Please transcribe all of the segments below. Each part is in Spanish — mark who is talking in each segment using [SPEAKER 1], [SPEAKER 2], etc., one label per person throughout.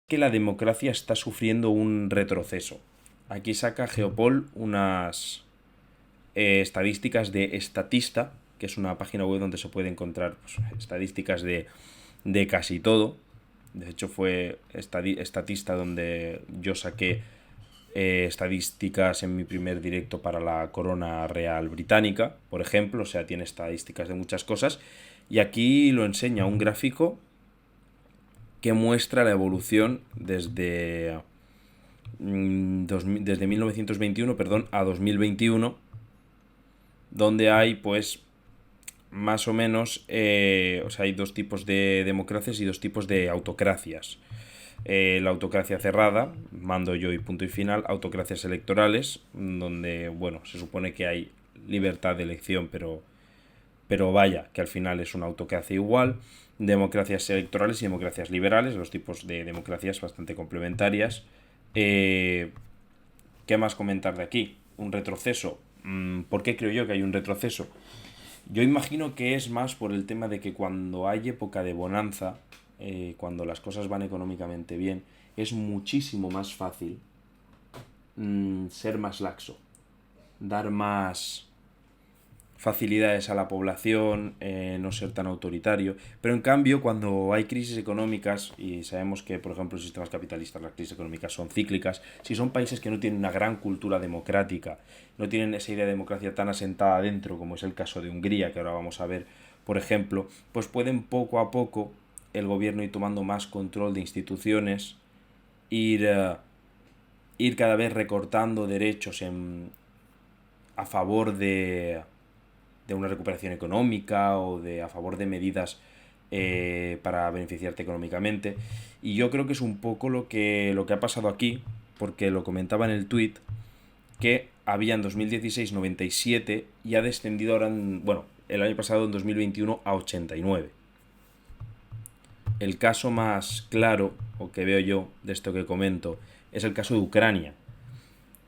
[SPEAKER 1] que la democracia está sufriendo un retroceso. Aquí saca Geopol unas estadísticas de Statista, que es una página web donde se puede encontrar pues, estadísticas de casi todo. De hecho, fue Statista donde yo saqué estadísticas en mi primer directo para la corona real británica, por ejemplo. O sea, tiene estadísticas de muchas cosas. Y aquí lo enseña un gráfico que muestra la evolución desde 1921 a 2021, donde hay pues más o menos, o sea, hay dos tipos de democracias y dos tipos de autocracias. La autocracia cerrada, mando yo y punto y final, autocracias electorales, donde, bueno, se supone que hay libertad de elección, pero vaya, que al final es una autocracia igual, democracias electorales y democracias liberales, los tipos de democracias bastante complementarias. Eh, ¿Qué más comentar de aquí? Un retroceso. ¿Por qué creo yo que hay un retroceso? Yo imagino que es más por el tema de que cuando hay época de bonanza, cuando las cosas van económicamente bien, es muchísimo más fácil ser más laxo, dar más facilidades a la población, no ser tan autoritario. Pero en cambio, cuando hay crisis económicas, y sabemos que, por ejemplo, en sistemas capitalistas las crisis económicas son cíclicas, si son países que no tienen una gran cultura democrática, no tienen esa idea de democracia tan asentada adentro, como es el caso de Hungría, que ahora vamos a ver, por ejemplo, pues pueden poco a poco el gobierno ir tomando más control de instituciones, ir, ir cada vez recortando derechos a favor de una recuperación económica o de a favor de medidas para beneficiarte económicamente. Y yo creo que es un poco lo que ha pasado aquí, porque lo comentaba en el tweet, que había en 2016 97 y ha descendido ahora, bueno, el año pasado en 2021 a 89. El caso más claro, o que veo yo de esto que comento, es el caso de Ucrania.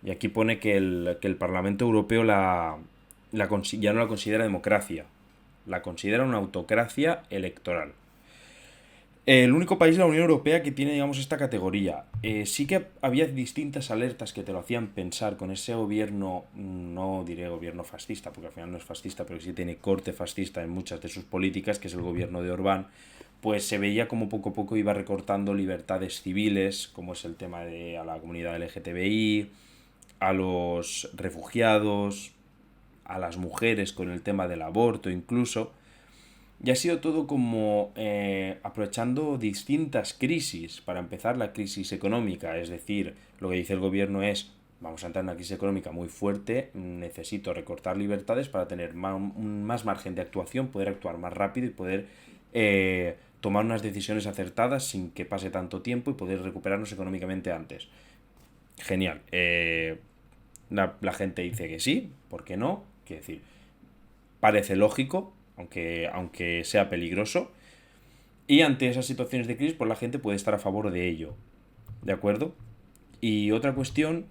[SPEAKER 1] Y aquí pone que el Parlamento Europeo ya no la considera democracia, la considera una autocracia electoral. El único país de la Unión Europea que tiene, digamos, esta categoría. Sí que había distintas alertas que te lo hacían pensar con ese gobierno, no diré gobierno fascista, porque al final no es fascista, pero sí tiene corte fascista en muchas de sus políticas, que es el gobierno de Orbán. Pues se veía como poco a poco iba recortando libertades civiles, como es el tema de a la comunidad LGTBI, a los refugiados, a las mujeres con el tema del aborto incluso. Y ha sido todo como aprovechando distintas crisis. Para empezar, la crisis económica, es decir, lo que dice el gobierno es, vamos a entrar en una crisis económica muy fuerte, necesito recortar libertades para tener más margen de actuación, poder actuar más rápido y poder tomar unas decisiones acertadas sin que pase tanto tiempo y poder recuperarnos económicamente antes. Genial. La gente dice que sí, ¿por qué no? Quiero decir, parece lógico, aunque sea peligroso. Y ante esas situaciones de crisis, pues la gente puede estar a favor de ello. ¿De acuerdo? Y otra cuestión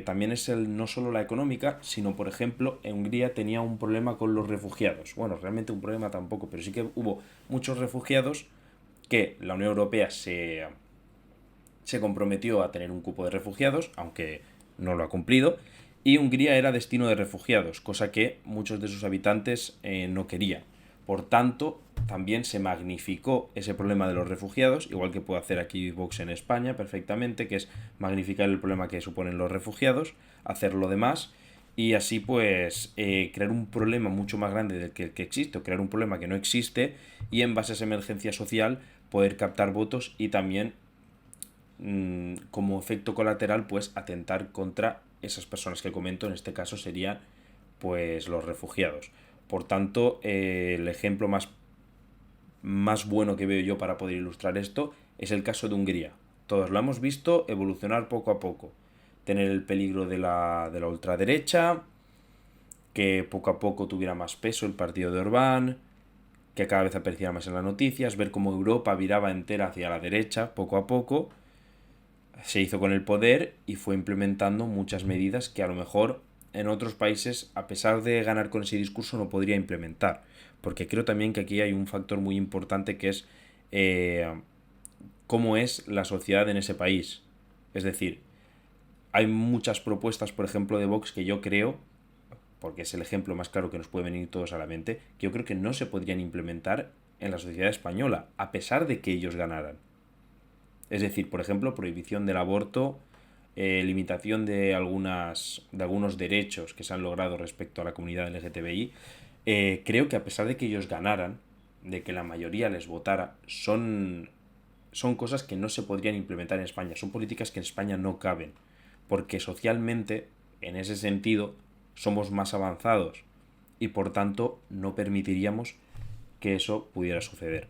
[SPEAKER 1] también es no solo la económica, sino, por ejemplo, en Hungría tenía un problema con los refugiados. Bueno, realmente un problema tampoco, pero sí que hubo muchos refugiados que la Unión Europea se comprometió a tener un cupo de refugiados, aunque no lo ha cumplido, y Hungría era destino de refugiados, cosa que muchos de sus habitantes no querían. Por tanto, también se magnificó ese problema de los refugiados, igual que puede hacer aquí Vox en España perfectamente, que es magnificar el problema que suponen los refugiados, hacer lo demás y así pues crear un problema mucho más grande del que existe, o crear un problema que no existe y en base a esa emergencia social poder captar votos y también como efecto colateral pues atentar contra esas personas que comento, en este caso serían pues los refugiados. Por tanto, el ejemplo más bueno que veo yo para poder ilustrar esto es el caso de Hungría. Todos lo hemos visto evolucionar poco a poco. Tener el peligro de la ultraderecha, que poco a poco tuviera más peso el partido de Orbán, que cada vez apareciera más en las noticias, ver cómo Europa viraba entera hacia la derecha poco a poco, se hizo con el poder y fue implementando muchas medidas que a lo mejor en otros países, a pesar de ganar con ese discurso, no podría implementar. Porque creo también que aquí hay un factor muy importante que es cómo es la sociedad en ese país. Es decir, hay muchas propuestas, por ejemplo, de Vox que yo creo, porque es el ejemplo más claro que nos puede venir todos a la mente, que yo creo que no se podrían implementar en la sociedad española, a pesar de que ellos ganaran. Es decir, por ejemplo, prohibición del aborto, limitación de algunos derechos que se han logrado respecto a la comunidad LGTBI. Creo que a pesar de que ellos ganaran, de que la mayoría les votara, son cosas que no se podrían implementar en España. Son políticas que en España no caben. Porque socialmente, en ese sentido, somos más avanzados. Y por tanto, no permitiríamos que eso pudiera suceder.